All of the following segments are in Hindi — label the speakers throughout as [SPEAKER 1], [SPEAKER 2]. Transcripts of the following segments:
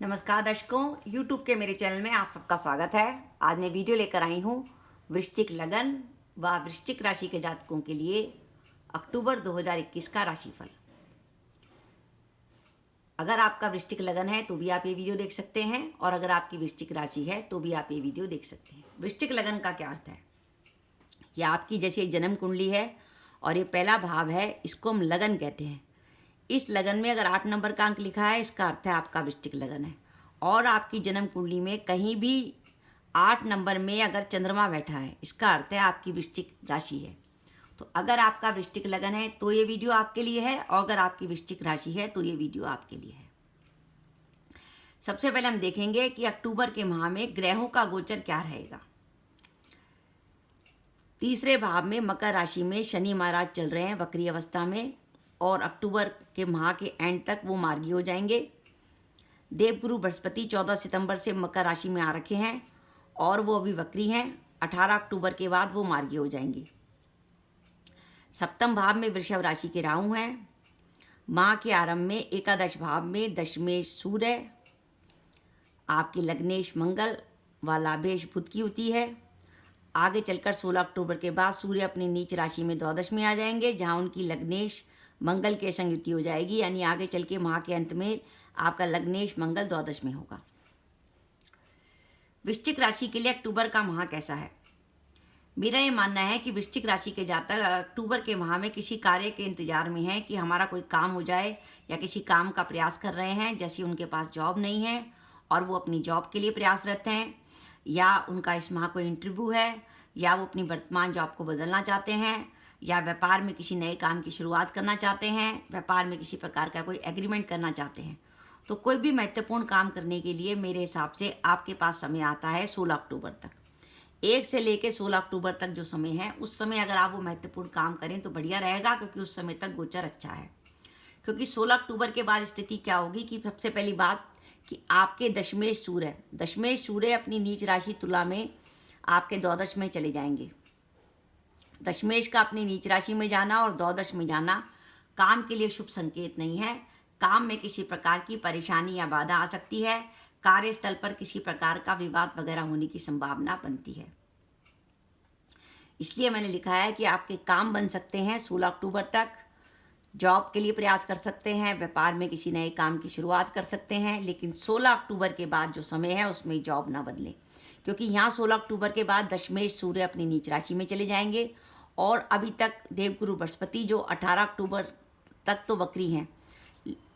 [SPEAKER 1] नमस्कार दर्शकों, YouTube के मेरे चैनल में आप सबका स्वागत है। आज मैं वीडियो लेकर आई हूँ वृश्चिक लगन व वृश्चिक राशि के जातकों के लिए अक्टूबर 2021 का राशिफल। अगर आपका वृश्चिक लगन है तो भी आप ये वीडियो देख सकते हैं और अगर आपकी वृश्चिक राशि है तो भी आप ये वीडियो देख सकते हैं। वृश्चिक लगन का क्या अर्थ है? ये आपकी जैसे जन्म कुंडली है और ये पहला भाव है, इसको हम लगन कहते हैं। इस लगन में अगर 8 नंबर का अंक लिखा है, इसका अर्थ है आपका वृश्चिक लगन है। और आपकी जन्म कुंडली में कहीं भी 8 नंबर में अगर चंद्रमा बैठा है, इसका अर्थ है आपकी वृश्चिक राशि है। तो अगर आपका वृश्चिक लगन है तो ये वीडियो आपके लिए है, और अगर आपकी वृश्चिक राशि है तो ये वीडियो आपके लिए है। सबसे पहले हम देखेंगे कि अक्टूबर के माह में ग्रहों का गोचर क्या रहेगा। तीसरे भाव में मकर राशि में शनि महाराज चल रहे हैं वक्री अवस्था में, और अक्टूबर के माह के एंड तक वो मार्गी हो जाएंगे। देवगुरु बृहस्पति 14 सितंबर से मकर राशि में आ रखे हैं और वो अभी वक्री हैं। 18 अक्टूबर के बाद वो मार्गी हो जाएंगे। सप्तम भाव में वृषभ राशि के राहु हैं। माह के आरंभ में एकादश भाव में दशमेश सूर्य, आपके लग्नेश मंगल व लाभेश बुध की युति है। आगे चलकर 16 अक्टूबर के बाद सूर्य अपनी नीच राशि में द्वादश में आ जाएंगे, जहां उनकी लग्नेश मंगल के संग युति हो जाएगी। यानी आगे चल के माह के अंत में आपका लग्नेश मंगल द्वादश में होगा। वृश्चिक राशि के लिए अक्टूबर का माह कैसा है? मेरा ये मानना है कि वृश्चिक राशि के जातक अक्टूबर के माह में किसी कार्य के इंतजार में हैं कि हमारा कोई काम हो जाए, या किसी काम का प्रयास कर रहे हैं। जैसे उनके पास जॉब नहीं है और वो अपनी जॉब के लिए प्रयासरत हैं, या उनका इस माह कोई इंटरव्यू है, या वो अपनी वर्तमान जॉब को बदलना चाहते हैं, या व्यापार में किसी नए काम की शुरुआत करना चाहते हैं, व्यापार में किसी प्रकार का कोई एग्रीमेंट करना चाहते हैं। तो कोई भी महत्वपूर्ण काम करने के लिए मेरे हिसाब से आपके पास समय आता है 16 अक्टूबर तक। 1 से लेकर 16 अक्टूबर तक जो समय है, उस समय अगर आप वो महत्वपूर्ण काम करें तो बढ़िया रहेगा, क्योंकि उस समय तक गोचर अच्छा है। क्योंकि 16 अक्टूबर के बाद स्थिति क्या होगी कि सबसे पहली बात कि आपके दशमेश सूर्य अपनी नीच राशि तुला में आपके द्वादश में चले जाएंगे। दशमेश का अपनी नीच राशि में जाना और द्वादश में जाना काम के लिए शुभ संकेत नहीं है। काम में किसी प्रकार की परेशानी या बाधा आ सकती है। कार्यस्थल पर किसी प्रकार का विवाद वगैरह होने की संभावना बनती है। इसलिए मैंने लिखा है कि आपके काम बन सकते हैं 16 अक्टूबर तक। जॉब के लिए प्रयास कर सकते हैं, व्यापार में किसी नए काम की शुरुआत कर सकते हैं, लेकिन 16 अक्टूबर के बाद जो समय है उसमें जॉब ना बदले, क्योंकि यहाँ 16 अक्टूबर के बाद दशमेश सूर्य अपनी नीच राशि में चले जाएंगे। और अभी तक देवगुरु बृहस्पति जो 18 अक्टूबर तक तो वक्री हैं,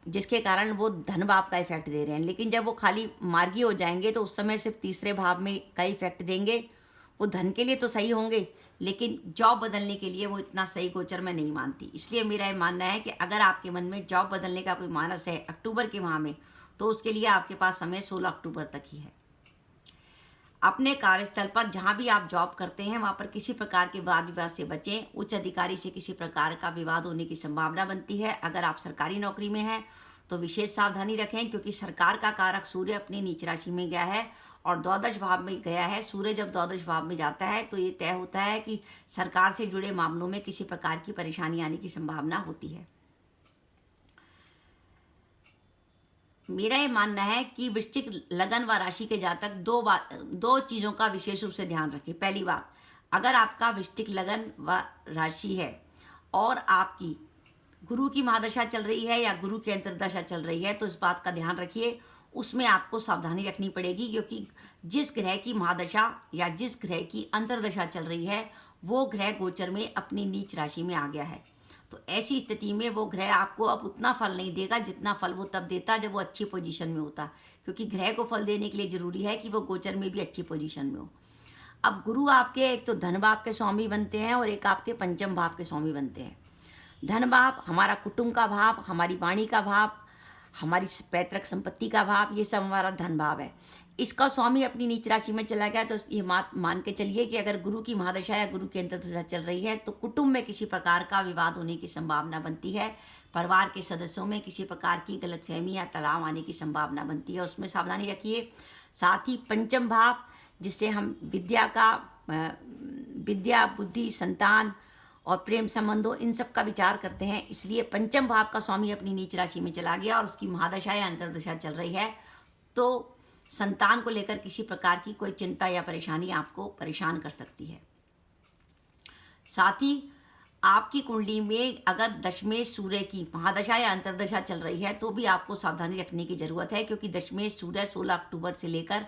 [SPEAKER 1] जिसके कारण वो धन भाव का इफेक्ट दे रहे हैं। लेकिन जब वो खाली मार्गी हो जाएंगे तो उस समय सिर्फ तीसरे भाव में का इफेक्ट देंगे। वो धन के लिए तो सही होंगे, लेकिन जॉब बदलने के लिए वो इतना सही गोचर मैं नहीं मानती। इसलिए मेरा ये मानना है कि अगर आपके मन में जॉब बदलने का कोई मानस है अक्टूबर के माह में, तो उसके लिए आपके पास समय 16 अक्टूबर तक ही है। अपने कार्यस्थल पर जहां भी आप जॉब करते हैं वहां पर किसी प्रकार के वाद विवाद से बचें। उच्च अधिकारी से किसी प्रकार का विवाद होने की संभावना बनती है। अगर आप सरकारी नौकरी में हैं तो विशेष सावधानी रखें, क्योंकि सरकार का कारक सूर्य अपनी नीच राशि में गया है और द्वादश भाव में गया है। सूर्य जब द्वादश भाव में जाता है तो ये तय होता है कि सरकार से जुड़े मामलों में किसी प्रकार की परेशानी आने की संभावना होती है। मेरा ये मानना है कि वृश्चिक लगन व राशि के जातक दो चीज़ों का विशेष रूप से ध्यान रखें। पहली बात, अगर आपका वृश्चिक लगन व राशि है और आपकी गुरु की महादशा चल रही है या गुरु की अंतर्दशा चल रही है, तो इस बात का ध्यान रखिए, उसमें आपको सावधानी रखनी पड़ेगी। क्योंकि जिस ग्रह की महादशा या जिस ग्रह की अंतर्दशा चल रही है, वो ग्रह गोचर में अपनी नीच राशि में आ गया है। तो ऐसी स्थिति में वो ग्रह आपको अब उतना फल नहीं देगा जितना फल वो तब देता जब वो अच्छी पोजीशन में होता। क्योंकि ग्रह को फल देने के लिए जरूरी है कि वो गोचर में भी अच्छी पोजीशन में हो। अब गुरु आपके एक तो धन भाव के स्वामी बनते हैं और एक आपके पंचम भाव के स्वामी बनते हैं। धन भाव हमारा कुटुंब का भाव, हमारी वाणी का भाव, हमारी पैतृक संपत्ति का भाव, ये सब हमारा धन भाव है। इसका स्वामी अपनी नीच राशि में चला गया तो ये मान के चलिए कि अगर गुरु की महादशा या गुरु की अंतर्दशा चल रही है तो कुटुंब में किसी प्रकार का विवाद होने की संभावना बनती है। परिवार के सदस्यों में किसी प्रकार की गलतफहमी या तनाव आने की संभावना बनती है, उसमें सावधानी रखिए। साथ ही पंचम भाव, जिससे हम विद्या, बुद्धि, संतान और प्रेम संबंधों, इन सब का विचार करते हैं। इसलिए पंचम भाव का स्वामी अपनी नीच राशि में चला गया और उसकी महादशा या अंतर्दशा चल रही है, तो संतान को लेकर किसी प्रकार की कोई चिंता या परेशानी आपको परेशान कर सकती है। साथ ही आपकी कुंडली में अगर दशमेश सूर्य की महादशा या अंतर्दशा चल रही है तो भी आपको सावधानी रखने की ज़रूरत है, क्योंकि दशमेश सूर्य 16 अक्टूबर से लेकर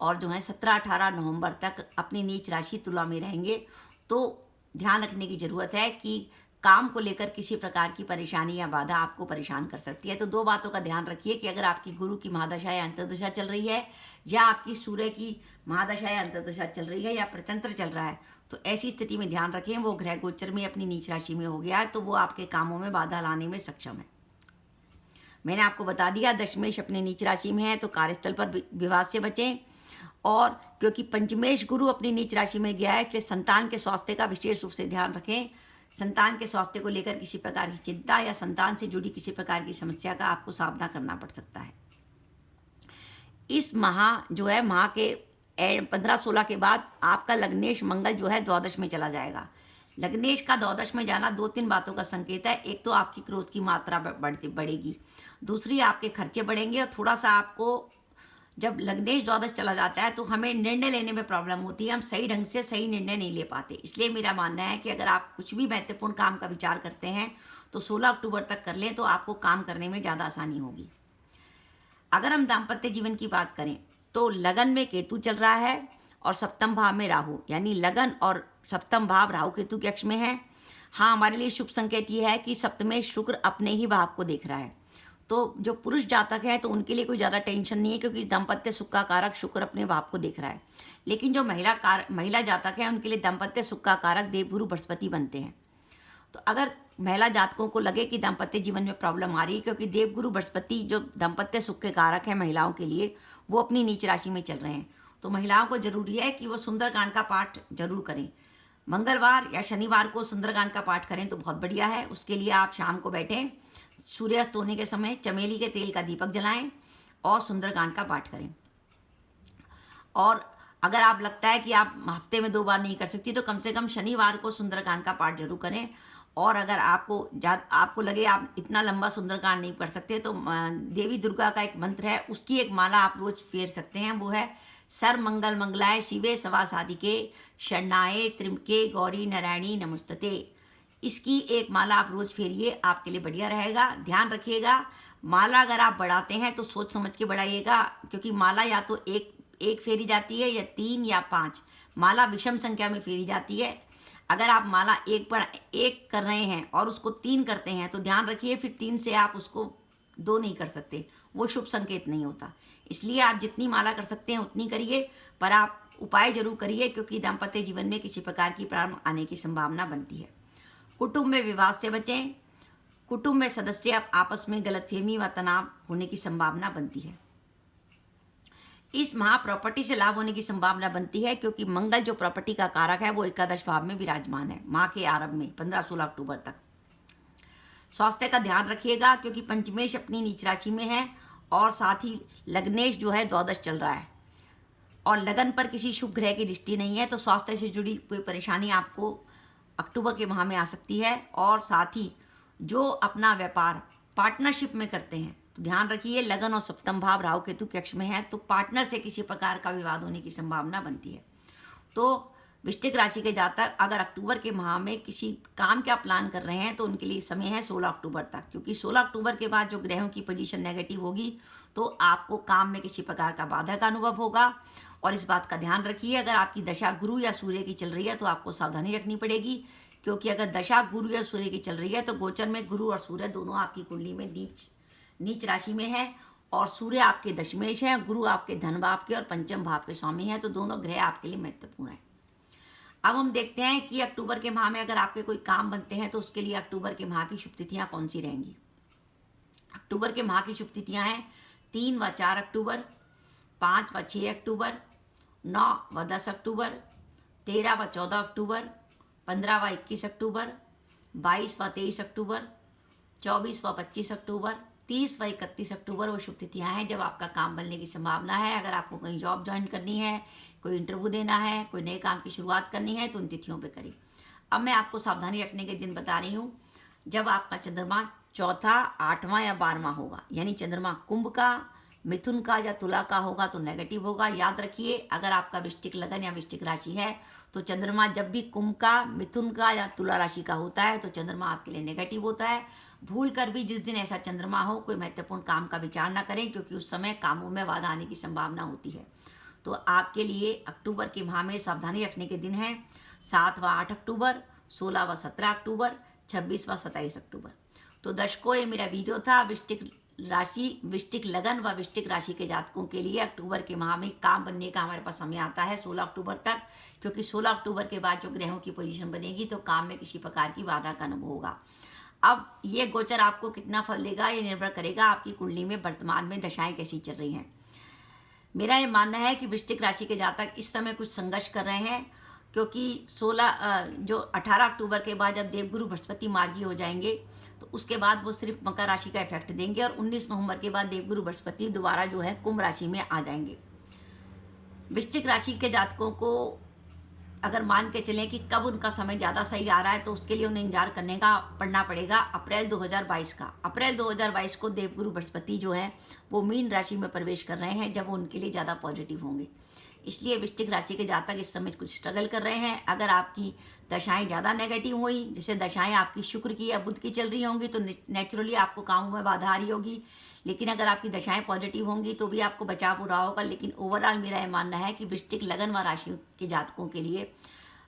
[SPEAKER 1] और जो है 17-18 नवंबर तक अपनी नीच राशि तुला में रहेंगे। तो ध्यान रखने की ज़रूरत है कि काम को लेकर किसी प्रकार की परेशानी या बाधा आपको परेशान कर सकती है। तो दो बातों का ध्यान रखिए कि अगर आपकी गुरु की महादशा या अंतर्दशा चल रही है, या आपकी सूर्य की महादशा या अंतर्दशा चल रही है, या प्रतंत्र चल रहा है, तो ऐसी स्थिति में ध्यान रखें वो ग्रह गोचर में अपनी नीच राशि में हो गया है तो वो आपके कामों में बाधा लाने में सक्षम है। मैंने आपको बता दिया दशमेश अपने नीच राशि में है तो कार्यस्थल पर विवाद से बचें, और क्योंकि पंचमेश गुरु अपनी नीच राशि में गया है इसलिए संतान के स्वास्थ्य का विशेष रूप से ध्यान रखें। संतान के स्वास्थ्य को लेकर किसी प्रकार की चिंता या संतान से जुड़ी किसी प्रकार की समस्या का आपको सामना करना पड़ सकता है। इस माह जो है, माह के 15-16 के बाद आपका लग्नेश मंगल जो है द्वादश में चला जाएगा। लग्नेश का द्वादश में जाना 2-3 बातों का संकेत है। एक तो आपकी क्रोध की मात्रा बढ़ेगी, दूसरी आपके खर्चे बढ़ेंगे, और थोड़ा सा आपको जब लग्नेश द्वादश चला जाता है तो हमें निर्णय लेने में प्रॉब्लम होती है, हम सही ढंग से सही निर्णय नहीं ले पाते। इसलिए मेरा मानना है कि अगर आप कुछ भी महत्वपूर्ण काम का विचार करते हैं तो 16 अक्टूबर तक कर लें तो आपको काम करने में ज़्यादा आसानी होगी। अगर हम दाम्पत्य जीवन की बात करें तो लगन में केतु चल रहा है और सप्तम भाव में राहु, यानी लगन और सप्तम भाव राहु केतु के अक्ष में है। हाँ, हमारे लिए शुभ संकेत ये है कि सप्तमेश शुक्र अपने ही भाव को देख रहा है, तो जो पुरुष जातक है तो उनके लिए कोई ज़्यादा टेंशन नहीं है, क्योंकि दाम्पत्य सुख का कारक शुक्र अपने भाव को देख रहा है। लेकिन जो महिला जातक है उनके लिए दाम्पत्य सुख का कारक देवगुरु बृहस्पति बनते हैं। तो अगर महिला जातकों को लगे कि दाम्पत्य जीवन में प्रॉब्लम आ रही है, क्योंकि देवगुरु बृहस्पति जो दाम्पत्य सुख के कारक है महिलाओं के लिए, वो अपनी नीच राशि में चल रहे हैं, तो महिलाओं को जरूरी है कि वो सुंदरकांड का पाठ जरूर करें। मंगलवार या शनिवार को सुंदरकांड का पाठ करें तो बहुत बढ़िया है। उसके लिए आप शाम को बैठें, सूर्यास्त होने के समय चमेली के तेल का दीपक जलाएं और सुंदरकांड का पाठ करें। और अगर आप लगता है कि आप हफ्ते में 2 बार नहीं कर सकती तो कम से कम शनिवार को सुंदरकांड का पाठ जरूर करें। और अगर आपको लगे आप इतना लंबा सुंदरकांड नहीं पढ़ सकते तो देवी दुर्गा का एक मंत्र है, उसकी एक माला आप रोज फेर सकते हैं। वो है सर्व मंगल मंगलाय शिवे सवा साधिके शरणाये त्र्यंबके गौरी नारायणी नमस्तते। इसकी एक माला आप रोज फेरिए, आपके लिए बढ़िया रहेगा। ध्यान रखिएगा, माला अगर आप बढ़ाते हैं तो सोच समझ के बढ़ाइएगा, क्योंकि माला या तो एक फेरी जाती है या 3 या 5, माला विषम संख्या में फेरी जाती है। अगर आप माला एक कर रहे हैं और उसको 3 करते हैं तो ध्यान रखिए फिर 3 से आप उसको 2 नहीं कर सकते, वो शुभ संकेत नहीं होता। इसलिए आप जितनी माला कर सकते हैं उतनी करिए, पर आप उपाय जरूर करिए, क्योंकि दाम्पत्य जीवन में किसी प्रकार की प्रॉब्लम आने की संभावना बनती है। कुटुंब में विवाद से बचें। कुटुंब में सदस्य आपस में गलतफहमी व तनाव होने की संभावना बनती है। इस माह प्रॉपर्टी से लाभ होने की संभावना बनती है, क्योंकि मंगल जो प्रॉपर्टी का कारक है वो एकादश भाव में विराजमान है माह के आरंभ में 15-16 अक्टूबर तक। स्वास्थ्य का ध्यान रखिएगा, क्योंकि पंचमेश अपनी नीच राशि में है और साथ ही लग्नेश जो है द्वादश चल रहा है और लगन पर किसी शुभ ग्रह की दृष्टि नहीं है, तो स्वास्थ्य से जुड़ी कोई परेशानी आपको अक्टूबर के माह में आ सकती है। और साथ ही जो अपना व्यापार पार्टनरशिप में करते हैं तो ध्यान रखिए, लगन और सप्तम भाव राहु केतु के अक्ष में है, तो पार्टनर से किसी प्रकार का विवाद होने की संभावना बनती है। तो वृश्चिक राशि के जातक अगर अक्टूबर के माह में किसी काम का प्लान कर रहे हैं तो उनके लिए समय है 16 अक्टूबर तक, क्योंकि 16 अक्टूबर के बाद जो ग्रहों की पोजीशन नेगेटिव होगी तो आपको काम में किसी प्रकार का बाधा का अनुभव होगा। और इस बात का ध्यान रखिए, अगर आपकी दशा गुरु या सूर्य की चल रही है तो आपको सावधानी रखनी पड़ेगी, क्योंकि अगर दशा गुरु या सूर्य की चल रही है तो गोचर में गुरु और सूर्य दोनों आपकी कुंडली में नीच राशि में है, और सूर्य आपके दशमेश है, गुरु आपके धन भाव के और पंचम भाव के स्वामी है, तो दोनों ग्रह आपके लिए महत्वपूर्ण है। अब हम देखते हैं कि अक्टूबर के माह में अगर आपके कोई काम बनते हैं तो उसके लिए अक्टूबर के माह की शुभ तिथियां कौन सी रहेंगी। अक्टूबर के माह की शुभ तिथियां हैं 3 व 4 अक्टूबर, 5 व 6 अक्टूबर, 9 व 10 अक्टूबर, 13 व 14 अक्टूबर, 15 व 21 अक्टूबर, 22 व 23 अक्टूबर, 24 व 25 अक्टूबर, 30 व 31 अक्टूबर वो शुभ तिथियां हैं जब आपका काम बनने की संभावना है। अगर आपको कहीं जॉब ज्वाइन करनी है, कोई इंटरव्यू देना है, कोई नए काम की शुरुआत करनी है तो उन तिथियों पे करिए। अब मैं आपको सावधानी रखने के दिन बता रही हूँ। जब आपका चंद्रमा चौथा, 8वां या 12वां होगा, यानी चंद्रमा कुंभ का मिथुन का या तुला का होगा तो नेगेटिव होगा। याद रखिए, अगर आपका वृश्चिक लगन या वृश्चिक राशि है तो चंद्रमा जब भी कुंभ का, मिथुन का या तुला राशि का होता है तो चंद्रमा आपके लिए नेगेटिव होता है। भूल कर भी जिस दिन ऐसा चंद्रमा हो, कोई महत्वपूर्ण काम का विचार ना करें, क्योंकि उस समय कामों में बाधा आने की संभावना होती है। तो आपके लिए अक्टूबर के माह में सावधानी रखने के दिन हैं 7 व 8 अक्टूबर, 16 व 17 अक्टूबर, 26 व 27 अक्टूबर। तो दर्शकों, ये मेरा वीडियो था वृश्चिक राशि, वृश्चिक लगन व वृश्चिक राशि के जातकों के लिए अक्टूबर के माह में काम बनने का हमारे पास समय आता है 16 अक्टूबर तक, क्योंकि 16 अक्टूबर के बाद जो ग्रहों की पोजीशन बनेगी तो काम में किसी प्रकार की बाधा का अनुभव होगा। अब ये गोचर आपको कितना फल देगा ये निर्भर करेगा आपकी कुंडली में वर्तमान में दशाएं कैसी चल रही हैं। मेरा ये मानना है कि वृश्चिक राशि के जातक इस समय कुछ संघर्ष कर रहे हैं, क्योंकि 18 अक्टूबर के बाद जब देवगुरु बृहस्पति मार्गी हो जाएंगे तो उसके बाद वो सिर्फ मकर राशि का इफेक्ट देंगे, और 19 नवंबर के बाद देवगुरु बृहस्पति दोबारा जो है कुंभ राशि में आ जाएंगे। वृश्चिक राशि के जातकों को अगर मान के चलें कि कब उनका समय ज़्यादा सही आ रहा है, तो उसके लिए उन्हें इंतजार करने का पड़ना पड़ेगा अप्रैल 2022 का। अप्रैल 2022 को देवगुरु बृहस्पति जो है वो मीन राशि में प्रवेश कर रहे हैं, जब वो उनके लिए ज़्यादा पॉजिटिव होंगे। इसलिए वृश्चिक राशि के जातक इस समय कुछ स्ट्रगल कर रहे हैं। अगर आपकी दशाएं ज़्यादा नेगेटिव हुई, जैसे दशाएं आपकी शुक्र की या बुध की चल रही होंगी, तो नेचुरली आपको कामों में बाधा आ रही होगी। लेकिन अगर आपकी दशाएं पॉजिटिव होंगी तो भी आपको बचाव हो रहा होगा। लेकिन ओवरऑल मेरा ये मानना है कि वृश्चिक लगन व राशि के जातकों के लिए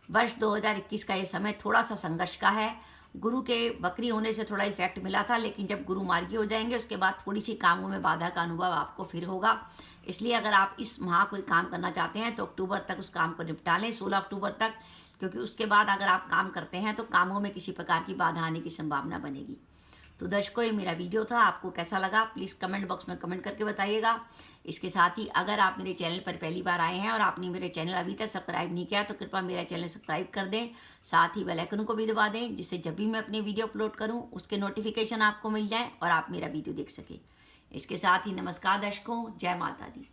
[SPEAKER 1] वर्ष 2021 का ये समय थोड़ा सा संघर्ष का है। गुरु के वक्री होने से थोड़ा इफेक्ट मिला था, लेकिन जब गुरु मार्गी हो जाएंगे उसके बाद थोड़ी सी कामों में बाधा का अनुभव आपको फिर होगा। इसलिए अगर आप इस माह कोई काम करना चाहते हैं तो अक्टूबर तक उस काम को निपटा लें, 16 अक्टूबर तक, क्योंकि उसके बाद अगर आप काम करते हैं तो कामों में किसी प्रकार की बाधा आने की संभावना बनेगी। तो दर्शकों, ये मेरा वीडियो था, आपको कैसा लगा प्लीज़ कमेंट बॉक्स में कमेंट करके बताइएगा। इसके साथ ही अगर आप मेरे चैनल पर पहली बार आए हैं और आपने मेरे चैनल अभी तक सब्सक्राइब नहीं किया तो कृपया मेरा चैनल सब्सक्राइब कर दें, साथ ही बेल आइकन को भी दबा दें, जिससे जब भी मैं अपनी वीडियो अपलोड करूं उसके नोटिफिकेशन आपको मिल जाए और आप मेरा वीडियो देख सकें। इसके साथ ही नमस्कार दर्शकों, जय माता दी।